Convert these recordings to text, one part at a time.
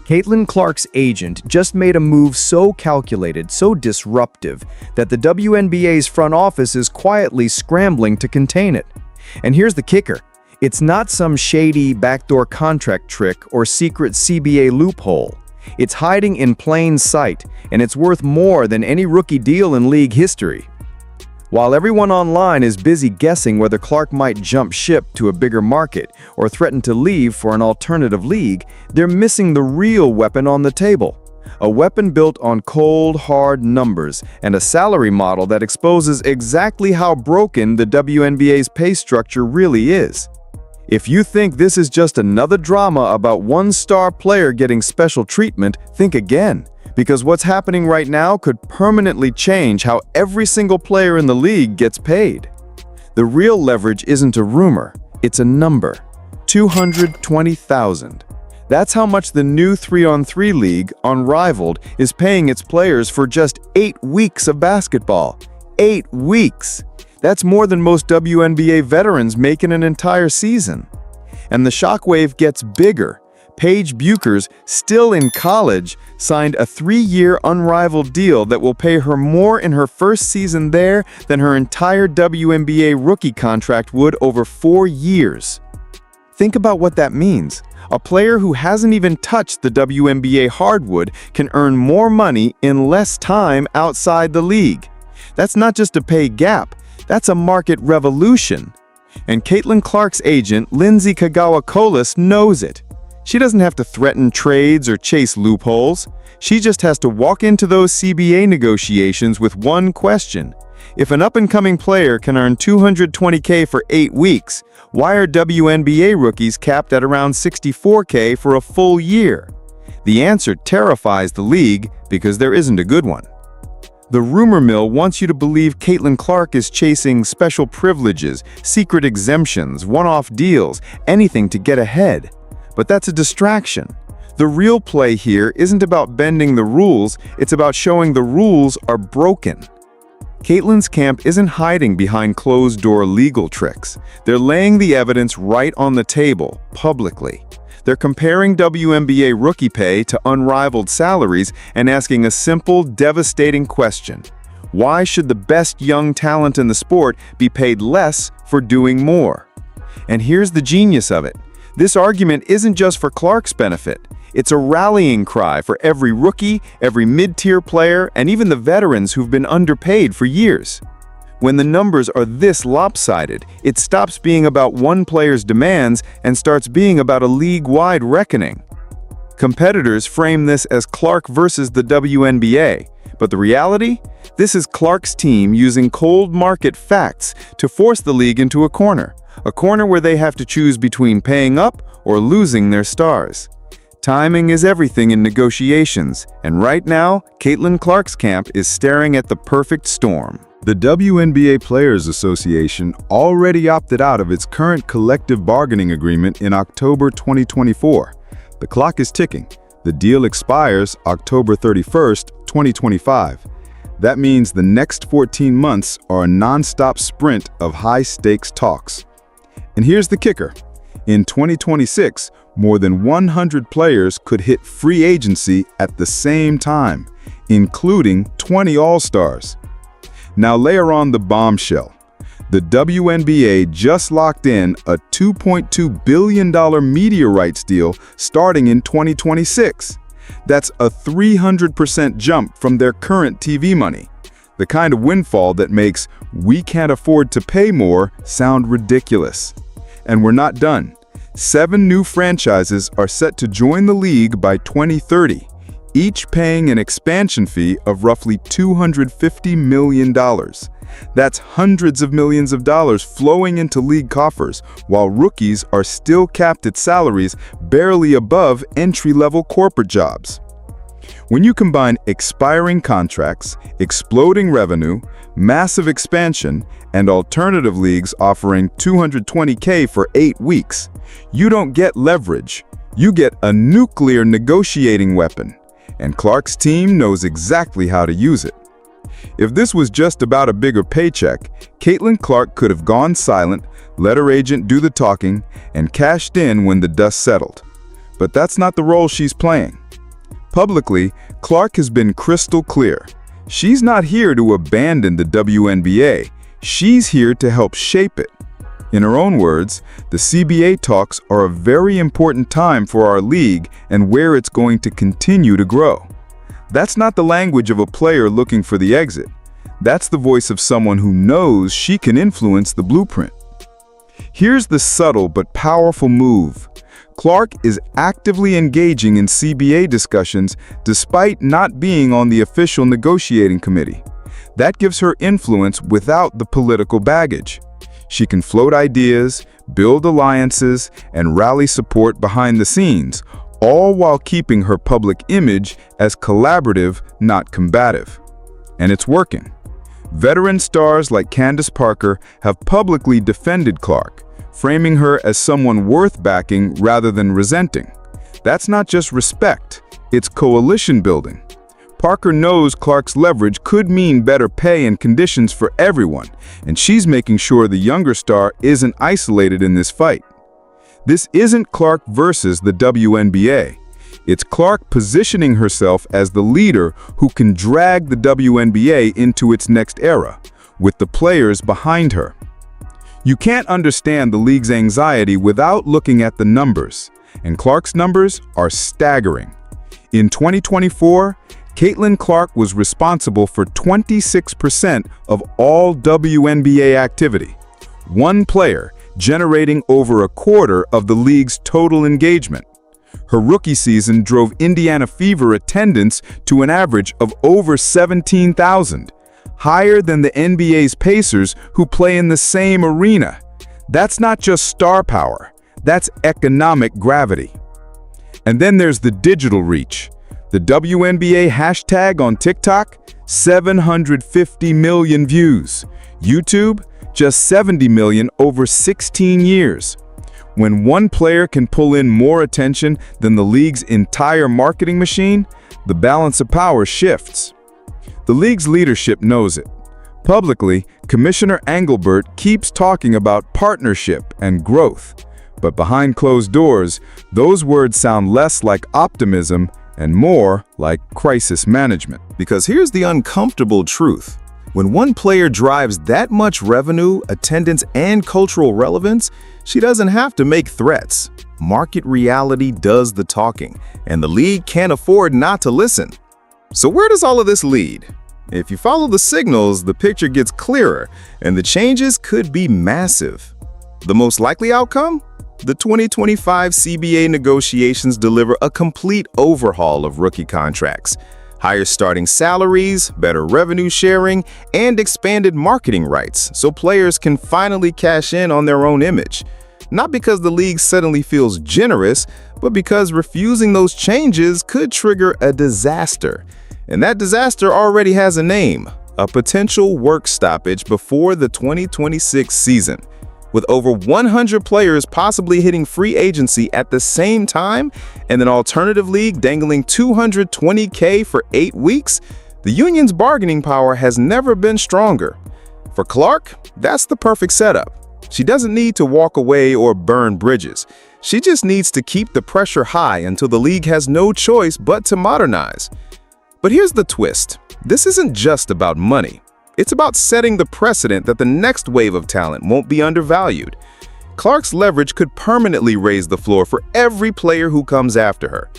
Caitlin Clark's agent just made a move so calculated, so disruptive, that the WNBA's front office is quietly scrambling to contain it. And here's the kicker. It's not some shady backdoor contract trick or secret CBA loophole. It's hiding in plain sight, and it's worth more than any rookie deal in league history. While everyone online is busy guessing whether Clark might jump ship to a bigger market or threaten to leave for an alternative league, they're missing the real weapon on the table. A weapon built on cold, hard numbers and a salary model that exposes exactly how broken the WNBA's pay structure really is. If you think this is just another drama about one star player getting special treatment, think again. Because what's happening right now could permanently change how every single player in the league gets paid. The real leverage isn't a rumor, it's a number. 220,000. That's how much the new 3-on-3 league, Unrivaled, is paying its players for just 8 weeks of basketball. 8 weeks! That's more than most WNBA veterans make in an entire season. And the shockwave gets bigger. Paige Bueckers, still in college, signed a 3-year unrivaled deal that will pay her more in her first season there than her entire WNBA rookie contract would over 4 years. Think about what that means. A player who hasn't even touched the WNBA hardwood can earn more money in less time outside the league. That's not just a pay gap, that's a market revolution. And Caitlin Clark's agent, Lindsay Kagawa-Colas, knows it. She doesn't have to threaten trades or chase loopholes. She just has to walk into those CBA negotiations with one question. If an up-and-coming player can earn $220K for 8 weeks, why are WNBA rookies capped at around $64K for a full year? The answer terrifies the league because there isn't a good one. The rumor mill wants you to believe Caitlin Clark is chasing special privileges, secret exemptions, one-off deals, anything to get ahead. But that's a distraction. The real play here isn't about bending the rules, it's about showing the rules are broken. Caitlin's camp isn't hiding behind closed-door legal tricks. They're laying the evidence right on the table, publicly. They're comparing WNBA rookie pay to unrivaled salaries and asking a simple, devastating question. Why should the best young talent in the sport be paid less for doing more? And here's the genius of it. This argument isn't just for Clark's benefit. It's a rallying cry for every rookie, every mid-tier player, and even the veterans who've been underpaid for years. When the numbers are this lopsided, it stops being about one player's demands and starts being about a league-wide reckoning. Competitors frame this as Clark versus the WNBA, but the reality? This is Clark's team using cold market facts to force the league into a corner where they have to choose between paying up or losing their stars. Timing is everything in negotiations, and right now, Caitlin Clark's camp is staring at the perfect storm. The WNBA Players Association already opted out of its current collective bargaining agreement in October 2024. The clock is ticking. The deal expires October 31st, 2025. That means the next 14 months are a non-stop sprint of high-stakes talks. And here's the kicker. In 2026, more than 100 players could hit free agency at the same time, including 20 All-Stars. Now layer on the bombshell. The WNBA just locked in a $2.2 billion media rights deal starting in 2026. That's a 300% jump from their current TV money. The kind of windfall that makes "we can't afford to pay more" sound ridiculous. And we're not done. 7 new franchises are set to join the league by 2030, each paying an expansion fee of roughly $250 million. That's hundreds of millions of dollars flowing into league coffers, while rookies are still capped at salaries barely above entry-level corporate jobs. When you combine expiring contracts, exploding revenue, massive expansion, and alternative leagues offering $220K for 8 weeks, you don't get leverage, you get a nuclear negotiating weapon. And Clark's team knows exactly how to use it. If this was just about a bigger paycheck, Caitlin Clark could have gone silent, let her agent do the talking, and cashed in when the dust settled. But that's not the role she's playing. Publicly, Clark has been crystal clear. She's not here to abandon the WNBA. She's here to help shape it. In her own words, the CBA talks are a very important time for our league and where it's going to continue to grow. That's not the language of a player looking for the exit. That's the voice of someone who knows she can influence the blueprint. Here's the subtle but powerful move. Clark is actively engaging in CBA discussions despite not being on the official negotiating committee. That gives her influence without the political baggage. She can float ideas, build alliances, and rally support behind the scenes, all while keeping her public image as collaborative, not combative. And it's working. Veteran stars like Candace Parker have publicly defended Clark, framing her as someone worth backing rather than resenting. That's not just respect, it's coalition building. Parker knows Clark's leverage could mean better pay and conditions for everyone, and she's making sure the younger star isn't isolated in this fight. This isn't Clark versus the WNBA. It's Clark positioning herself as the leader who can drag the WNBA into its next era, with the players behind her. You can't understand the league's anxiety without looking at the numbers, and Clark's numbers are staggering. In 2024, Caitlin Clark was responsible for 26% of all WNBA activity, one player generating over a quarter of the league's total engagement. Her rookie season drove Indiana Fever attendance to an average of over 17,000, higher than the NBA's Pacers who play in the same arena. That's not just star power, that's economic gravity. And then there's the digital reach. The WNBA hashtag on TikTok, 750 million views. YouTube, just 70 million over 16 years. When one player can pull in more attention than the league's entire marketing machine, the balance of power shifts. The league's leadership knows it. Publicly, Commissioner Engelbert keeps talking about partnership and growth. But behind closed doors, those words sound less like optimism and more like crisis management. Because here's the uncomfortable truth. When one player drives that much revenue, attendance, and cultural relevance, she doesn't have to make threats. Market reality does the talking, and the league can't afford not to listen. So where does all of this lead? If you follow the signals, the picture gets clearer, and the changes could be massive. The most likely outcome? The 2025 CBA negotiations deliver a complete overhaul of rookie contracts. Higher starting salaries, better revenue sharing, and expanded marketing rights so players can finally cash in on their own image. Not because the league suddenly feels generous, but because refusing those changes could trigger a disaster. And that disaster already has a name, a potential work stoppage before the 2026 season. With over 100 players possibly hitting free agency at the same time and an alternative league dangling $220K for 8 weeks, the union's bargaining power has never been stronger. For Clark, that's the perfect setup. She doesn't need to walk away or burn bridges. She just needs to keep the pressure high until the league has no choice but to modernize. But here's the twist. This isn't just about money. It's about setting the precedent that the next wave of talent won't be undervalued. Clark's leverage could permanently raise the floor for every player who comes after her.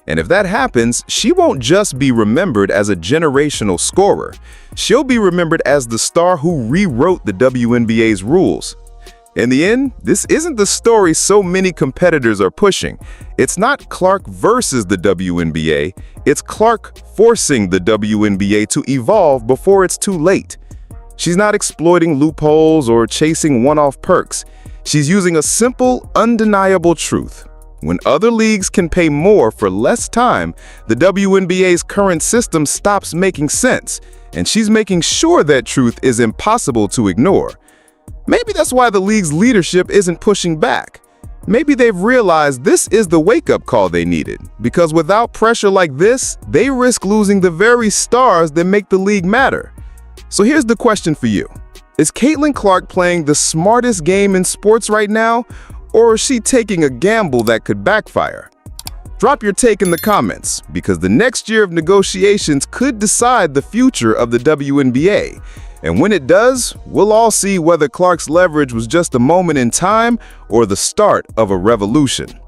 And if that happens, she won't just be remembered as a generational scorer. She'll be remembered as the star who rewrote the WNBA's rules. In the end, this isn't the story so many competitors are pushing. It's not Clark versus the WNBA, it's Clark forcing the WNBA to evolve before it's too late. She's not exploiting loopholes or chasing one-off perks. She's using a simple, undeniable truth. When other leagues can pay more for less time, the WNBA's current system stops making sense, and she's making sure that truth is impossible to ignore. Maybe that's why the league's leadership isn't pushing back. Maybe they've realized this is the wake-up call they needed, because without pressure like this, they risk losing the very stars that make the league matter. So here's the question for you. Is Caitlin Clark playing the smartest game in sports right now, or is she taking a gamble that could backfire? Drop your take in the comments, because the next year of negotiations could decide the future of the WNBA. And when it does, we'll all see whether Clark's leverage was just a moment in time or the start of a revolution.